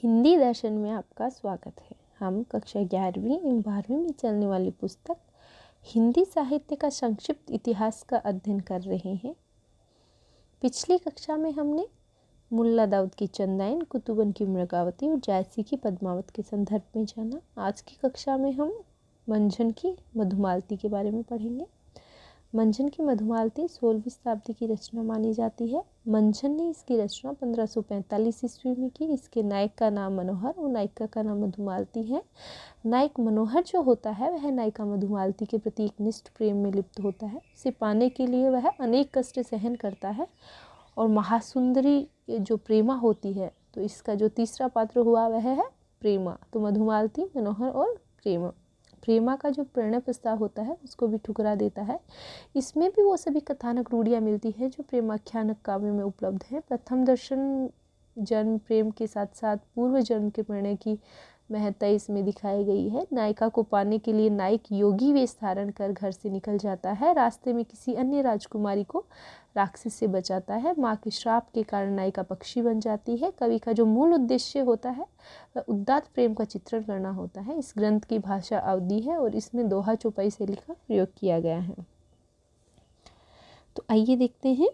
हिंदी दर्शन में आपका स्वागत है। हम कक्षा 11वीं एवं 12वीं में चलने वाली पुस्तक हिंदी साहित्य का संक्षिप्त इतिहास का अध्ययन कर रहे हैं। पिछली कक्षा में हमने मुल्ला दाऊद की चंदाइन, कुतुबन की मृगावती और जायसी की पद्मावत के संदर्भ में जाना। आज की कक्षा में हम मंझन की मधुमालती के बारे में पढ़ेंगे। मंझन की मधुमालती 16वीं शताब्दी की रचना मानी जाती है। मंझन ने इसकी रचना 1545 ईस्वी में की। इसके नायक का नाम मनोहर और नायिका का नाम मधुमालती है। नायक मनोहर जो होता है वह नायिका मधुमालती के प्रति एक निष्ठ प्रेम में लिप्त होता है। इसे पाने के लिए वह अनेक कष्ट सहन करता है और महासुंदरी जो प्रेमा होती है, तो इसका जो तीसरा पात्र हुआ वह है प्रेमा। तो मधुमालती, मनोहर और प्रेमा का जो प्रणय प्रस्ताव होता है उसको भी ठुकरा देता है। इसमें भी वो सभी कथानक रूढ़ियाँ मिलती है जो प्रेमाख्यानक काव्य में उपलब्ध है। प्रथम दर्शन जन्म प्रेम के साथ साथ पूर्व जन्म के प्रणय की महत्ता इसमें दिखाई गई है। नायिका को पाने के लिए नायक योगी वेश धारण कर घर से निकल जाता है। रास्ते में किसी अन्य राजकुमारी को राक्षस से बचाता है। माँ के श्राप के कारण नायिका पक्षी बन जाती है। कवि का जो मूल उद्देश्य होता है वह उदात्त प्रेम का चित्रण करना होता है। इस ग्रंथ की भाषा अवधी है और इसमें दोहा चौपाई शैली का प्रयोग किया गया है। तो आइए देखते हैं।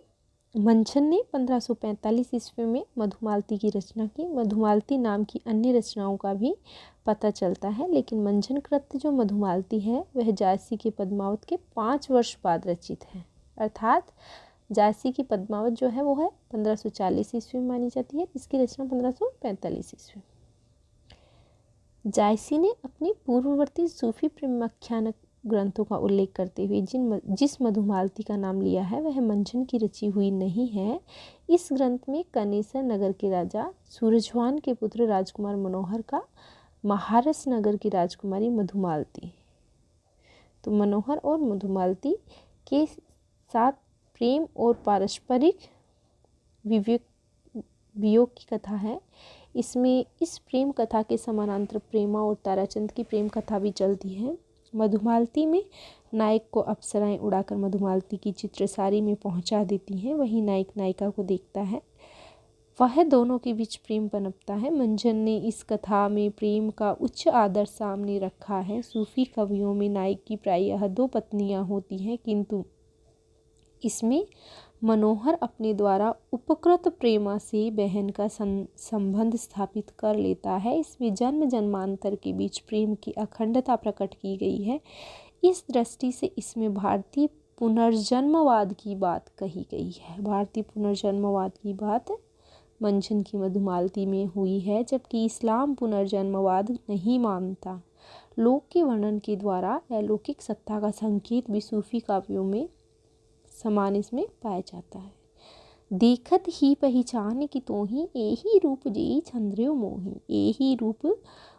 मंझन ने 1545 ईस्वी में मधुमालती की रचना की। मधुमालती नाम की अन्य रचनाओं का भी पता चलता है, लेकिन मंझन कृत जो मधुमालती है वह जायसी की पद्मावत के 5 वर्ष बाद रचित है। अर्थात जायसी की पद्मावत जो है वो है 1540 ईस्वी में मानी जाती है। इसकी रचना 1545 ईस्वी। जायसी ने अपनी पूर्ववर्ती सूफी प्रेमाख्यानक ग्रंथों का उल्लेख करते हुए जिस मधुमालती का नाम लिया है वह मंझन की रची हुई नहीं है। इस ग्रंथ में कनेसर नगर के राजा सूरजवान के पुत्र राजकुमार मनोहर का महारस नगर की राजकुमारी मधुमालती, तो मनोहर और मधुमालती के साथ प्रेम और पारस्परिक वियोग की कथा है। इसमें इस प्रेम कथा के समानांतर प्रेमा और ताराचंद की प्रेम कथा भी चलती है। मधुमालती में नायक को अप्सराएं उड़ाकर मधुमालती की चित्रसारी में पहुंचा देती हैं। वहीं नायक नायिका को देखता है, वह दोनों के बीच प्रेम पनपता है। मंझन ने इस कथा में प्रेम का उच्च आदर्श सामने रखा है। सूफी कवियों में नायक की प्रायः 2 पत्नियां होती हैं, किंतु इसमें मनोहर अपने द्वारा उपकृत प्रेमा से बहन का संबंध स्थापित कर लेता है। इसमें जन्म जन्मांतर के बीच प्रेम की अखंडता प्रकट की गई है। इस दृष्टि से इसमें भारतीय पुनर्जन्मवाद की बात कही गई है। भारतीय पुनर्जन्मवाद की बात मंझन की मधुमालती में हुई है, जबकि इस्लाम पुनर्जन्मवाद नहीं मानता। लोक के वर्णन के द्वारा अलौकिक सत्ता का संकेत भी सूफी काव्यों में समान इसमें पाया जाता है। देखत ही पहचान की तोही, एही रूप जेई चंद्रियो मोही, एही रूप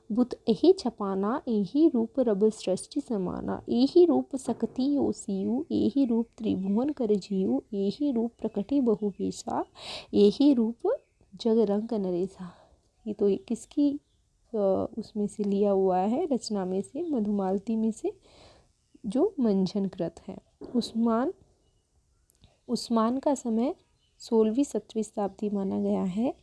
बुत एही छपाना, एही रूप रब सृष्टि समाना, एही रूप सकती ओसियु, एही रूप त्रिभुवन कर जियु, एही रूप प्रकटी बहु बेसा, एही रूप जग रंग नरेसा। ये तो किसकी उसमें से लिया हुआ है, रचना में से, मधुमालती में से, जो मंझन कृत है। उस्मान का समय 16वीं 17वीं शताब्दी माना गया है।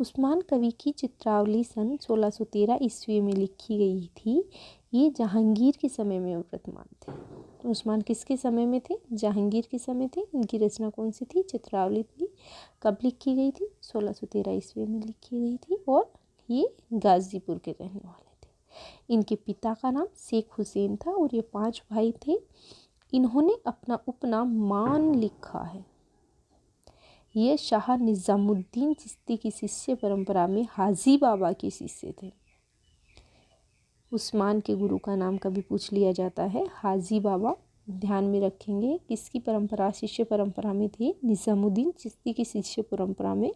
उस्मान कवि की चित्रावली सन 1613 ईस्वी में लिखी गई थी। ये जहांगीर के समय में वर्तमान थे। उस्मान किसके समय में थे? जहांगीर के समय थे। इनकी रचना कौन सी थी? चित्रावली थी। कब लिखी गई थी? 1613 ईस्वी में लिखी गई थी और ये गाजीपुर के रहने वाले थे। इनके पिता का नाम शेख हुसैन था और ये 5 भाई थे। इन्होंने अपना उपनाम मान लिखा है। ये शाह निजामुद्दीन चिश्ती की शिष्य परंपरा में हाजी बाबा के शिष्य थे। उस्मान के गुरु का नाम कभी पूछ लिया जाता है, हाजी बाबा। ध्यान में रखेंगे किसकी परंपरा, शिष्य परंपरा में थे? निजामुद्दीन चिश्ती की शिष्य परंपरा में।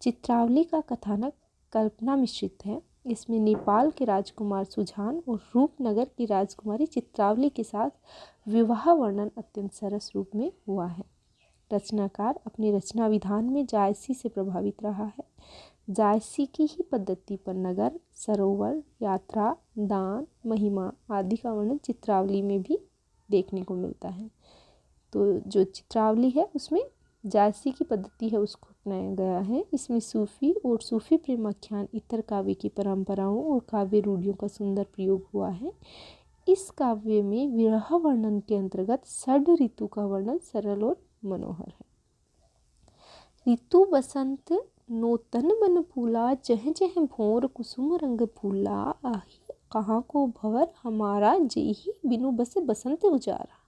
चित्रावली का कथानक कल्पना मिश्रित है। इसमें नेपाल के राजकुमार सुजान और रूपनगर की राजकुमारी चित्रावली के साथ विवाह वर्णन अत्यंत सरस रूप में हुआ है। रचनाकार अपने रचना विधान में जायसी से प्रभावित रहा है। जायसी की ही पद्धति पर नगर, सरोवर, यात्रा, दान, महिमा आदि का वर्णन चित्रावली में भी देखने को मिलता है। तो जो चित्रावली है उसमें जायसी की पद्धति है उसको अपनाया गया है। इसमें सूफी और सूफी प्रेमाख्यान इतर काव्य की परंपराओं और काव्य रूढ़ियों का सुंदर प्रयोग हुआ है। इस काव्य में विरह वर्णन के अंतर्गत षड ऋतु का वर्णन सरल और मनोहर है। ऋतु बसंत नूतन बन फूला, जह जह भोर कुसुम रंग फूला, आही कहाँ को भवर हमारा, जेही बिनु बस बसंत उजारा।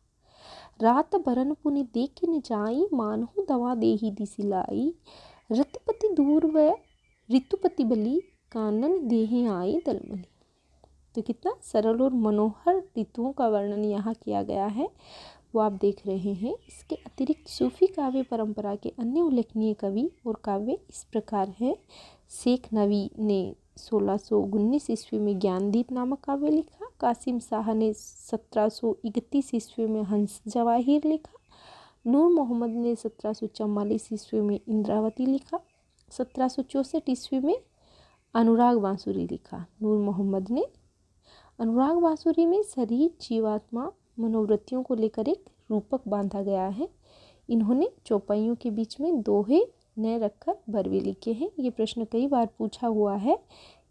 रात बरन पुनि देखिन जाई, मानहु दवा देही दिसिलाई, रतिपति दूर व ऋतुपति बली, कानन देहि आई दलमली। तो कितना सरल और मनोहर ऋतुओं का वर्णन यहाँ किया गया है, वो आप देख रहे हैं। इसके अतिरिक्त सूफी काव्य परंपरा के अन्य उल्लेखनीय कवि और काव्य इस प्रकार हैं। शेख नवी ने 1619 ईस्वी में ज्ञानदीप नामक काव्य लिखा। कासिम शाह ने 1731 ईस्वी में हंस जवाहिर लिखा। नूर मोहम्मद ने 1744 ईस्वी में इंद्रावती लिखा। 1764 ईस्वी में अनुराग बांसुरी लिखा। नूर मोहम्मद ने अनुराग बांसुरी में शरीर, जीवात्मा, मनोवृत्तियों को लेकर एक रूपक बांधा गया है। इन्होंने चौपाइयों के बीच में दोहे न रखकर बरवे लिखे हैं। ये प्रश्न कई बार पूछा हुआ है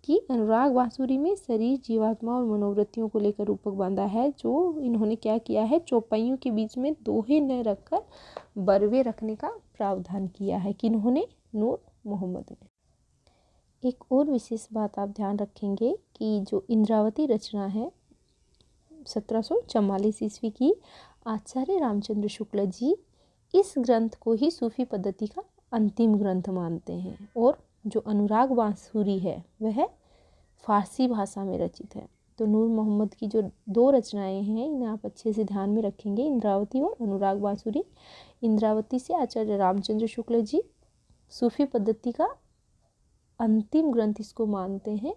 कि अनुराग बांसुरी में शरीर, जीवात्मा और मनोवृत्तियों को लेकर रूपक बांधा है, जो इन्होंने क्या किया है, चौपाइयों के बीच में दोहे न रखकर बरवे रखने का प्रावधान किया है। कि इन्होंने नूर मोहम्मद ने। एक और विशेष बात आप ध्यान रखेंगे कि जो इंद्रावती रचना है 1744 ईस्वी की, आचार्य रामचंद्र शुक्ल जी इस ग्रंथ को ही सूफी पद्धति का अंतिम ग्रंथ मानते हैं। और जो अनुराग बांसुरी है वह फारसी भाषा में रचित है। तो नूर मोहम्मद की जो दो रचनाएं हैं इन्हें आप अच्छे से ध्यान में रखेंगे, इंद्रावती और अनुराग बांसुरी। इंद्रावती से आचार्य रामचंद्र शुक्ल जी सूफी पद्धति का अंतिम ग्रंथ इसको मानते हैं।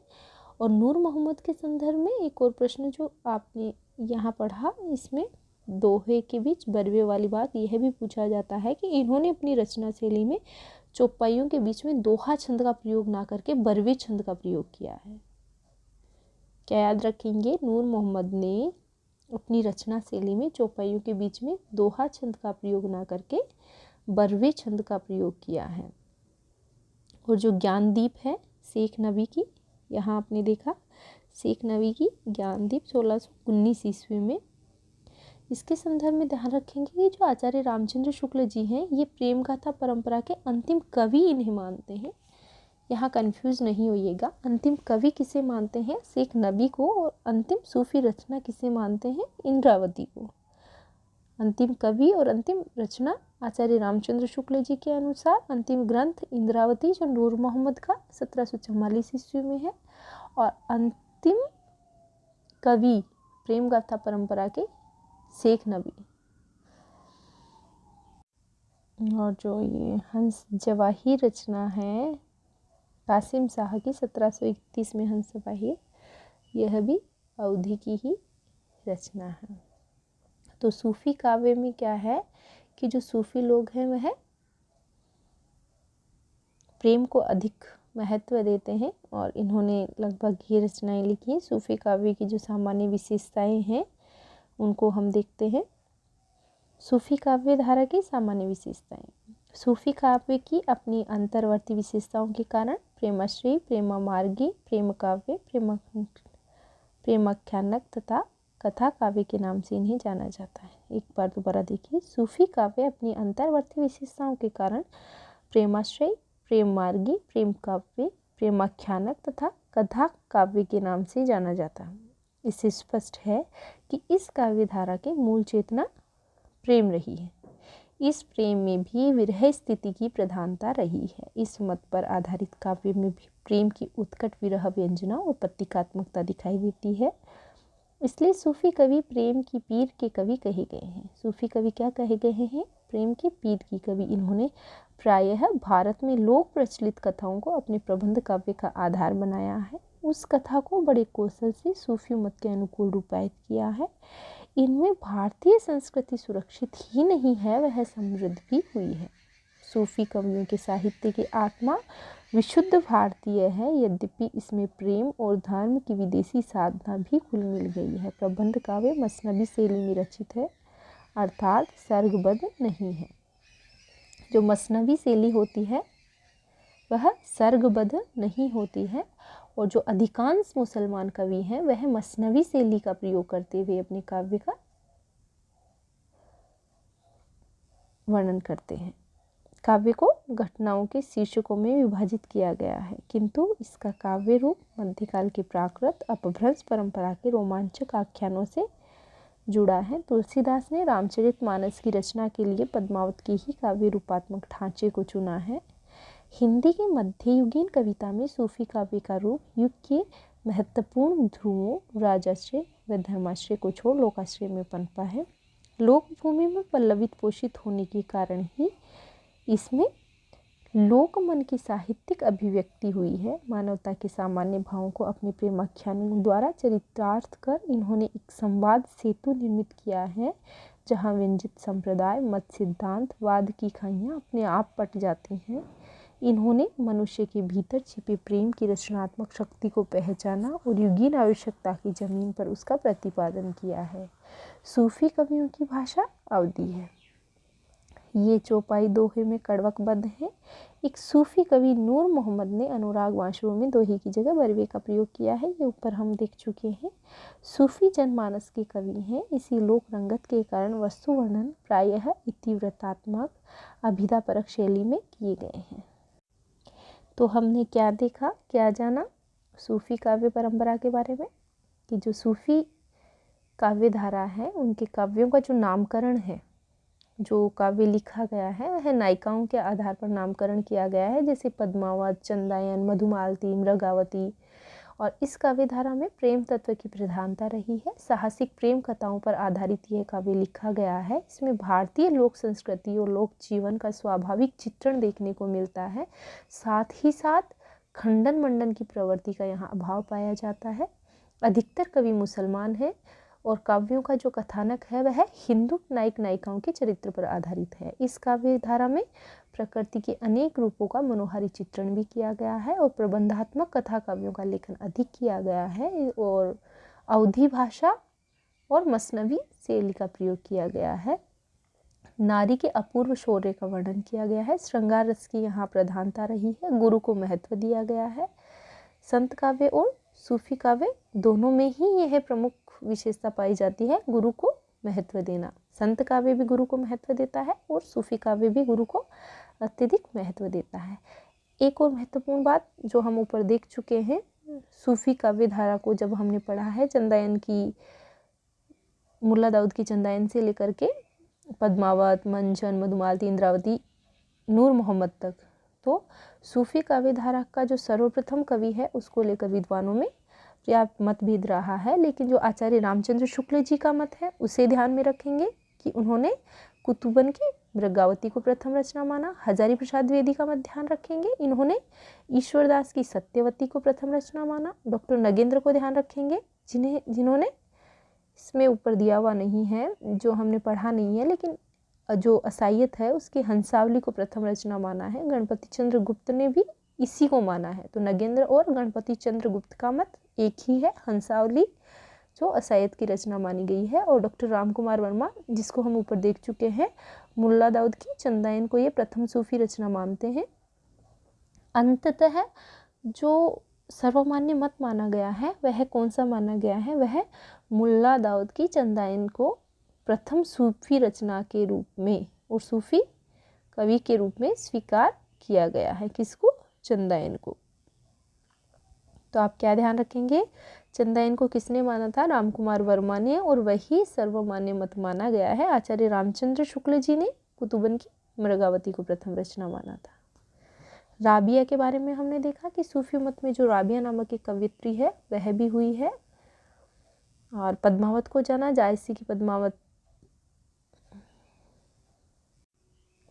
और नूर मोहम्मद के संदर्भ में एक और प्रश्न जो आपने यहाँ पढ़ा, इसमें दोहे के बीच बरवे वाली बात यह भी पूछा जाता है कि इन्होंने अपनी रचना शैली में चौपाइयों के बीच में दोहा छंद का प्रयोग ना करके बरवे छंद का प्रयोग किया है। क्या याद रखेंगे, नूर मोहम्मद ने अपनी रचना शैली में चौपाइयों के बीच में दोहा छंद का प्रयोग ना करके बरवे छंद का प्रयोग किया है। और जो ज्ञानदीप है शेख नवी की, यहाँ आपने देखा शेख नवी की ज्ञानदीप 1619 ईस्वी में, इसके संदर्भ में ध्यान रखेंगे कि जो आचार्य रामचंद्र शुक्ल जी हैं ये प्रेम गाथा परंपरा के अंतिम कवि इन्हें मानते हैं। यहाँ कंफ्यूज नहीं होइएगा, अंतिम कवि किसे मानते हैं, शेख नबी को, और अंतिम सूफी रचना किसे मानते हैं, इंद्रावती को। अंतिम कवि और अंतिम रचना आचार्य रामचंद्र शुक्ल जी के अनुसार अंतिम ग्रंथ इंद्रावती जो नूर मोहम्मद का 1744 ईस्वी में है, और अंतिम कवि प्रेम गाथा परंपरा के शेख नबी। और जो ये हंस जवाहिर रचना है कासिम शाह की 1731 में हंस जवाहिर, यह भी अवधि की ही रचना है। तो सूफी काव्य में क्या है कि जो सूफी लोग हैं वह प्रेम को अधिक महत्व देते हैं, और इन्होंने लगभग ये रचनाएं लिखी हैं। सूफी काव्य की जो सामान्य विशेषताएं हैं उनको हम देखते हैं। सूफी काव्य धारा की सामान्य विशेषताएं। सूफी काव्य की अपनी अंतर्वर्ती विशेषताओं के कारण प्रेमाश्रयी, प्रेमा मार्गी, प्रेम काव्य, प्रेमाख्यानक तथा कथा काव्य के नाम से इन्हें जाना जाता है। एक बार दोबारा देखिए, सूफी काव्य अपनी अंतर्वर्ती विशेषताओं के कारण प्रेमाश्रयी, प्रेम मार्गी, प्रेम काव्य, प्रेमाख्यानक तथा कथा काव्य के नाम से जाना जाता है। इससे स्पष्ट है कि इस काव्य धारा के मूल चेतना प्रेम रही है। इस प्रेम में भी विरह स्थिति की प्रधानता रही है। इस मत पर आधारित काव्य में भी प्रेम की उत्कट विरह व्यंजना और प्रतीकात्मकता दिखाई देती है। इसलिए सूफी कवि प्रेम की पीर के कवि कहे गए हैं। सूफी कवि क्या कहे गए हैं, प्रेम की पीर की कवि। इन्होंने प्रायः भारत में लोक प्रचलित कथाओं को अपने प्रबंध काव्य का आधार बनाया है। उस कथा को बड़े कौशल से सूफी मत के अनुकूल रूपायित किया है। इनमें भारतीय संस्कृति सुरक्षित ही नहीं है, वह समृद्ध भी हुई है। सूफी कवियों के साहित्य की आत्मा विशुद्ध भारतीय है, यद्यपि इसमें प्रेम और धर्म की विदेशी साधना भी घुल मिल गई है। प्रबंध काव्य मसनबी शैली में रचित है, अर्थात सर्गबद्ध नहीं है। जो मसनबी शैली होती है वह सर्गबद्ध नहीं होती है, और जो अधिकांश मुसलमान कवि हैं वह मसनवी शैली का प्रयोग करते हुए अपने काव्य का वर्णन करते हैं। काव्य को घटनाओं के शीर्षकों में विभाजित किया गया है, किंतु इसका काव्य रूप मध्यकाल के प्राकृत अपभ्रंश परंपरा के रोमांचक आख्यानों से जुड़ा है। तुलसीदास ने रामचरितमानस की रचना के लिए पद्मावत के ही काव्य रूपात्मक ढांचे को चुना है। हिंदी के मध्ययुगीन कविता में सूफी काव्य का रूप युग के महत्वपूर्ण ध्रुवों राजाश्रय व धर्माश्रय को छोड़ लोकाश्रय में पनपा है। लोक भूमि में पल्लवित पोषित होने के कारण ही इसमें लोक मन की साहित्यिक अभिव्यक्ति हुई है। मानवता के सामान्य भावों को अपने प्रेमाख्यानों द्वारा चरितार्थ कर इन्होंने एक संवाद सेतु निर्मित किया है, जहाँ व्यंजित संप्रदाय मत सिद्धांत वाद की खाइयाँ अपने आप पट जाती हैं। इन्होंने मनुष्य के भीतर छिपे प्रेम की रचनात्मक शक्ति को पहचाना और युगीन आवश्यकता की जमीन पर उसका प्रतिपादन किया है। सूफी कवियों की भाषा अवधी है। ये चौपाई दोहे में कड़वकबद्ध है। एक सूफी कवि नूर मोहम्मद ने अनुराग वाशरों में दोहे की जगह बरवे का प्रयोग किया है, ये ऊपर हम देख चुके हैं। सूफी जनमानस के कवि हैं। इसी लोक रंगत के कारण वस्तु वर्णन प्रायः इतिवृत्तात्मक अभिधापरक शैली में किए गए हैं। तो हमने क्या देखा, क्या जाना सूफी काव्य परंपरा के बारे में, कि जो सूफी काव्य धारा है उनके काव्यों का जो नामकरण है, जो काव्य लिखा गया है वह नायिकाओं के आधार पर नामकरण किया गया है, जैसे पद्मावत, चंदायन, मधुमालती, मृगावती। और इस काव्य धारा में प्रेम तत्व की प्रधानता रही है। साहसिक प्रेम कथाओं पर आधारित यह काव्य लिखा गया है। इसमें भारतीय लोक संस्कृति और लोक जीवन का स्वाभाविक चित्रण देखने को मिलता है। साथ ही साथ खंडन मंडन की प्रवृत्ति का यहाँ अभाव पाया जाता है। अधिकतर कवि मुसलमान हैं और काव्यों का जो कथानक है वह हिंदू नायक नायिकाओं के चरित्र पर आधारित है। इस काव्य धारा में प्रकृति के अनेक रूपों का मनोहारी चित्रण भी किया गया है और प्रबंधात्मक कथा काव्यों का लेखन अधिक किया गया है, और अवधी भाषा और मसनवी शैली का प्रयोग किया गया है। नारी के अपूर्व शौर्य का वर्णन किया गया है। श्रृंगार रस की यहाँ प्रधानता रही है। गुरु को महत्व दिया गया है। संत काव्य और सूफी काव्य दोनों में ही यह प्रमुख विशेषता पाई जाती है, गुरु को महत्व देना। संत काव्य भी गुरु को महत्व देता है और सूफी काव्य भी गुरु को अत्यधिक महत्व देता है। एक और महत्वपूर्ण बात जो हम ऊपर देख चुके हैं, सूफी काव्य धारा को जब हमने पढ़ा है चंदायन की, मुल्ला दाऊद की चंदायन से लेकर के पद्मावत, मंचन, मधुमालती, इंद्रावती, नूर मोहम्मद तक, तो सूफी काव्य धारा का जो सर्वप्रथम कवि है उसको लेकर विद्वानों में पर्याप्त मतभेद रहा है। लेकिन जो आचार्य रामचंद्र शुक्ल जी का मत है उसे ध्यान में रखेंगे कि उन्होंने कुतुबन की मृगावती को प्रथम रचना माना। हजारी प्रसाद द्विवेदी का मत ध्यान रखेंगे, इन्होंने ईश्वरदास की सत्यवती को प्रथम रचना माना। डॉक्टर नगेंद्र को ध्यान रखेंगे जिन्होंने, इसमें ऊपर दिया हुआ नहीं है, जो हमने पढ़ा नहीं है, लेकिन जो असाइयत है उसकी हंसावली को प्रथम रचना माना है। गणपति चंद्र गुप्त ने भी इसी को माना है। तो नगेंद्र और गणपति चंद्र गुप्त का मत एक ही है, हंसावली जो असायत की रचना मानी गई है। और डॉक्टर राम कुमार वर्मा, जिसको हम ऊपर देख चुके हैं, मुल्ला दाऊद की चंदायन को ये प्रथम सूफी रचना मानते हैं। अंततः जो सर्वमान्य मत माना गया है वह कौन सा माना गया है, वह मुल्ला दाऊद की चंदायन को प्रथम सूफी रचना के रूप में और सूफी कवि के रूप में स्वीकार किया गया है। किसको? चंदायन को। तो आप क्या ध्यान रखेंगे, चंदायन को किसने माना था? रामकुमार वर्मा ने, और वही सर्वमान्य मत माना गया है। आचार्य रामचंद्र शुक्ल जी ने कुतुबन की मृगावती को प्रथम रचना माना था। राबिया के बारे में हमने देखा कि सूफी मत में जो राबिया नामक एक कवियत्री है वह भी हुई है। और पद्मावत को जाना, जायसी की पद्मावत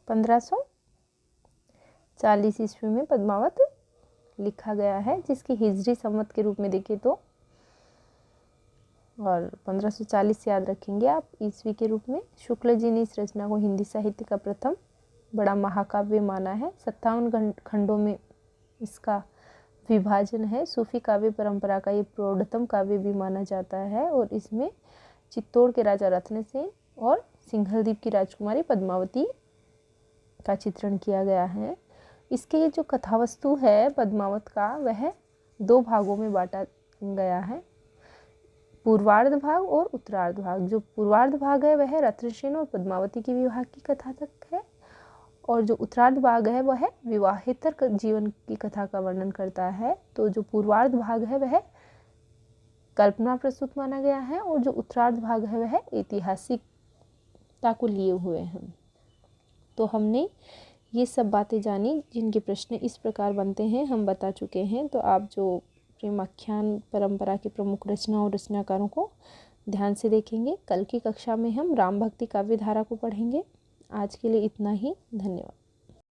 1540 ईस्वी में पद्मावत लिखा गया है, जिसकी हिजरी संवत के रूप में देखें तो, और 1540 याद रखेंगे आप ईस्वी के रूप में। शुक्ल जी ने इस रचना को हिंदी साहित्य का प्रथम बड़ा महाकाव्य माना है। 57 खंडों में इसका विभाजन है। सूफी काव्य परंपरा का ये प्रौढ़तम काव्य भी माना जाता है, और इसमें चित्तौड़ के राजा रत्नसेन और सिंघलदीप की राजकुमारी पद्मावती का चित्रण किया गया है। इसके जो कथावस्तु है पद्मावत का वह 2 भागों में बांटा गया है, पूर्वार्ध भाग और उत्तरार्ध भाग। जो पूर्वार्ध भाग है वह रत्नसेन और पद्मावती के विवाह की कथा तक है, और जो उत्तरार्ध भाग है वह विवाहेतर जीवन की कथा का वर्णन करता है। तो जो पूर्वार्ध भाग है वह कल्पना प्रस्तुत माना गया है, और जो उत्तरार्ध भाग है वह ऐतिहासिकता को लिए हुए हैं। तो हमने ये सब बातें जानी जिनके प्रश्न इस प्रकार बनते हैं हम बता चुके हैं। तो आप जो प्रेमाख्यान परंपरा के प्रमुख रचना और रचनाकारों को ध्यान से देखेंगे। कल की कक्षा में हम राम भक्ति काव्य धारा को पढ़ेंगे। आज के लिए इतना ही, धन्यवाद।